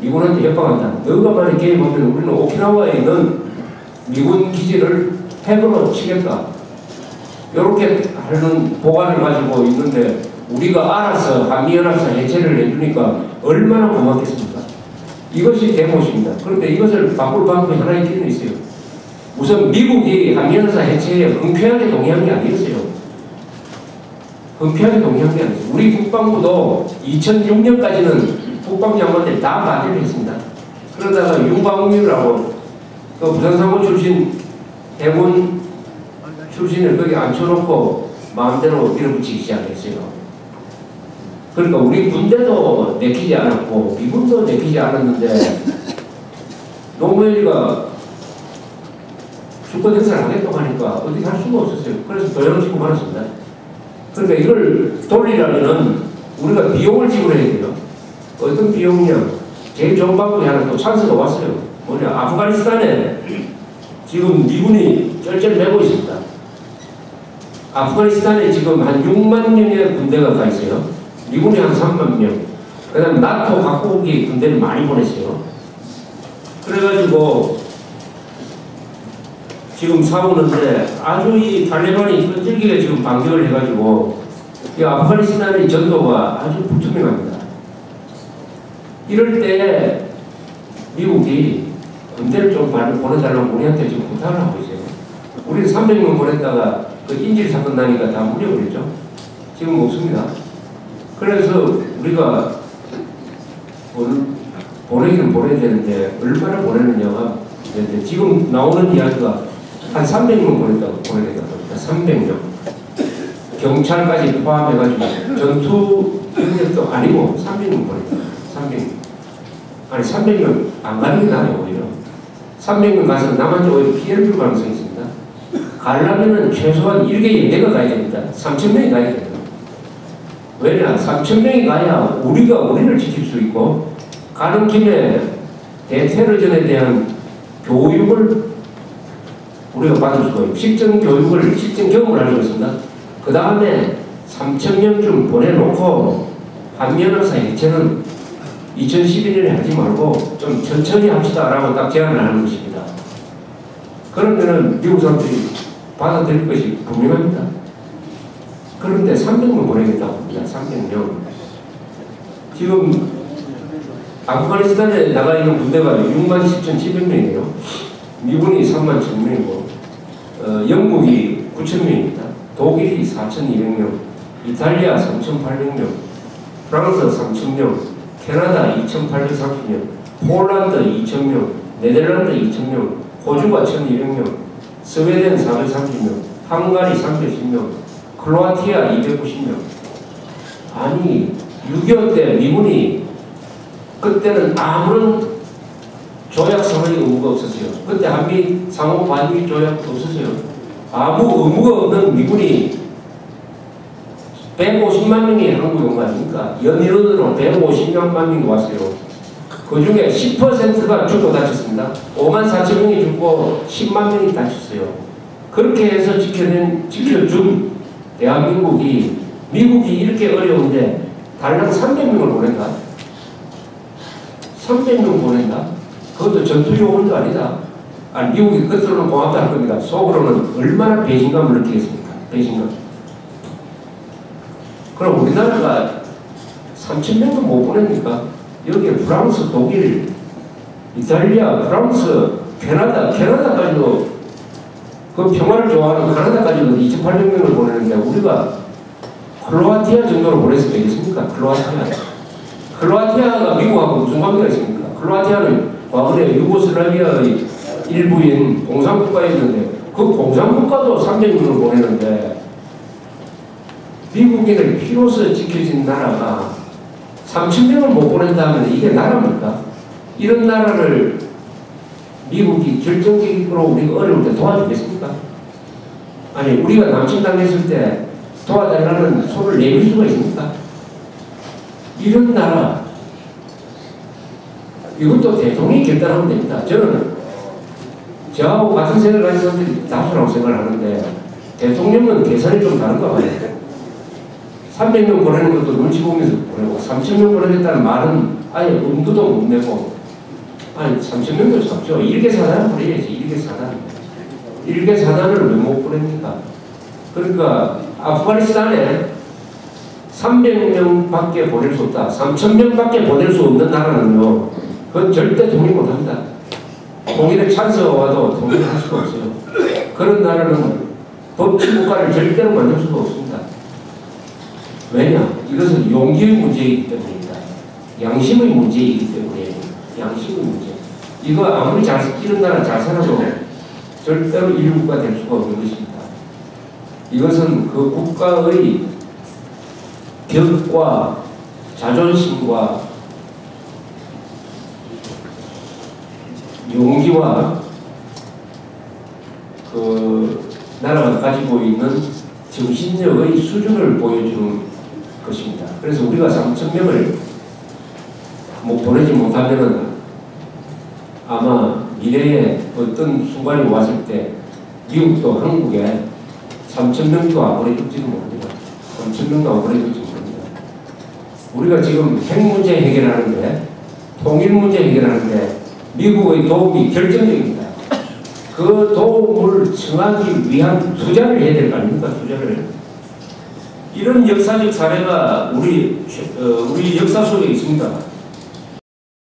미군한테 협박한다. 너가 만약 개입하면 우리는 오키나와에 있는 미군 기지를 핵으로 치겠다. 이렇게 하는 보관을 가지고 있는데 우리가 알아서 한미연합사 해체를 해주니까 얼마나 고맙겠습니까? 이것이 대못입니다. 그런데 이것을 바꿀 방법이 하나 있기는 있어요. 우선 미국이 한미연합사 해체에 흔쾌하게 동의한 게 아니었어요. 흔쾌하게 동의한 게 아니었어요. 우리 국방부도 2006년까지는 국방장관들이 다 반대를 했습니다. 그러다가 윤광욱이라고 그 부산상무 출신 해군 출신을 거기 앉혀놓고 마음대로 밀어붙이기 시작했어요. 그러니까 우리 군대도 내키지 않았고 미군도 내키지 않았는데 노무현이가 주권 행사를 하겠다고 하니까 어떻게 할 수가 없었어요. 그래서 도장을 치고 말았습니다. 그러니까 이걸 돌리려면은 우리가 비용을 지불해야 돼요. 어떤 비용이냐? 제일 좋은 방법이 하나 또 찬스가 왔어요. 뭐냐? 아프가니스탄에 지금 미군이 쩔쩔매고 있습니다. 아프가니스탄에 지금 한 6만 명의 군대가 가 있어요. 미군이 한 3만 명. 그 다음 나토 각국이 군대를 많이 보냈어요. 그래가지고 지금 싸우는데 아주 이 탈레반이 끈질기게 지금 반격을 해가지고 이 아프가니스탄의 전도가 아주 불투명합니다. 이럴 때 미국이 군대를 좀 보내달라고 우리한테 지금 부탁을 하고 있어요. 우리는 300명 보냈다가 그 인질 사건 나니까 다 물려버렸죠. 지금 없습니다. 그래서 우리가 보내기는 보내야 되는데 얼마나 보내느냐가 되는데 지금 나오는 이야기가 한 300명 보내겠다고 합니다. 300명. 경찰까지 포함해가지고 전투 병력도 아니고 300명 보냈다. 300명. 아니 300명 안 가는 게 나아요 오히려. 300명 가서 남한테 오히려 피해를 줄 가능성이 있습니다. 가려면은 최소한 1개 연대가 가야 됩니다. 3,000명이 가야 됩니다. 왜냐? 3,000명이 가야 우리가 우리를 지킬 수 있고 가는 김에 대테러전에 대한 교육을 우리가 받을 수가 있고 실전 경험을 할 수 있습니다. 그 다음에 3,000명쯤 보내놓고 한미연합사 해체는 2012년에 하지 말고 좀 천천히 합시다 라고 딱 제안을 하는 것입니다. 그러면은 미국 사람들이 받아들일 것이 분명합니다. 그런데 300명 보내겠다고 합니다. 300명. 지금 아프가니스탄에 나가 있는 군대가 67,700명이에요. 미군이 31,000명이고 영국이 9,000명입니다. 독일이 4,200명, 이탈리아 3,800명, 프랑스 3,000명, 캐나다 2,830명, 폴란드 2,000명, 네덜란드 2,000명, 호주가 1,200명, 스웨덴 430명, 헝가리 310명, 크로아티아 290명. 아니 6.25 때 미군이 그때는 아무런 조약 상의 의무가 없었어요. 그때 한미 상호 반미 조약도 없었어요. 아무 의무가 없는 미군이 150만 명이 한국에 온 거 아닙니까? 연일원으로 150만 명이 왔어요. 그 중에 10%가 죽고 다쳤습니다. 54,000명이 죽고 10만 명이 다쳤어요. 그렇게 해서 지켜준 대한민국이 미국이 이렇게 어려운데 달랑 300명을 보낸다? 300명 보낸다? 그것도 전투용으로도 아니다. 아니, 미국이 겉으로는 고맙다 할 겁니다. 속으로는 얼마나 배신감을 느끼겠습니까? 배신감. 그럼 우리나라가 3,000명도 못 보냅니까? 여기에 프랑스, 독일, 이탈리아, 프랑스, 캐나다까지도 그 평화를 좋아하는 카나다까지도 2,800명을 보내는데 우리가 크로아티아 정도로 보냈으면 되겠습니까? 크로아티아가 미국하고 무슨 관계가 있습니까? 크로아티아는 과거에 유고슬라비아의 일부인 공산국가였는데 그 공산국가도 300명을 보내는데 미국인을 피로서 지켜진 나라가 3,000명을 못 보낸다면 이게 나라입니까? 이런 나라를 미국이 결정적으로 우리가 어려울 때 도와주겠습니까? 아니 우리가 남침당했을 때 도와달라는 손을 내밀 수가 있습니까? 이런 나라 이것도 대통령이 결단하면 됩니다. 저는 저하고 같은 생각을 가진 사람들이 다수라고 생각을 하는데 대통령은 계산이 좀 다른가 봐요. 300명 보내는 것도 눈치 보면서 보내고 3,000명 보내겠다는 말은 아예 엄두도 못 내고, 아니 3,000명도 잡죠. 일개 사단 보내야지. 일개 사단. 일개 사단을 왜 못 보냅니까? 그러니까 아프가니스탄에 300명밖에 보낼 수 없다. 3,000명밖에 보낼 수 없는 나라는요, 그건 절대 동의 못합니다. 통일에 찬스가 와도 통일할 수가 없어요. 그런 나라는 법치국가를 절대로 만들 수가 없습니다. 왜냐? 이것은 용기의 문제이기 때문입니다. 양심의 문제이기 때문에. 양심의 문제. 이거 아무리 이런 나라 잘 살아도 절대로 인류국가 될 수가 없는 것입니다. 이것은 그 국가의 격과 자존심과 용기와 그 나라가 가지고 있는 정신력의 수준을 보여주는 것입니다. 그래서 우리가 3,000명을 뭐 보내지 못하면은 아마 미래에 어떤 순간이 왔을 때 미국도 한국에 3,000명도 안 보내줄지도 모릅니다. 3,000명도 안 보내줄지 모릅니다. 우리가 지금 핵 문제 해결하는데, 통일 문제 해결하는데 미국의 도움이 결정적입니다. 그 도움을 청하기 위한 투자를 해야 될 거 아닙니까? 투자를. 이런 역사적 사례가 우리 역사 속에 있습니다.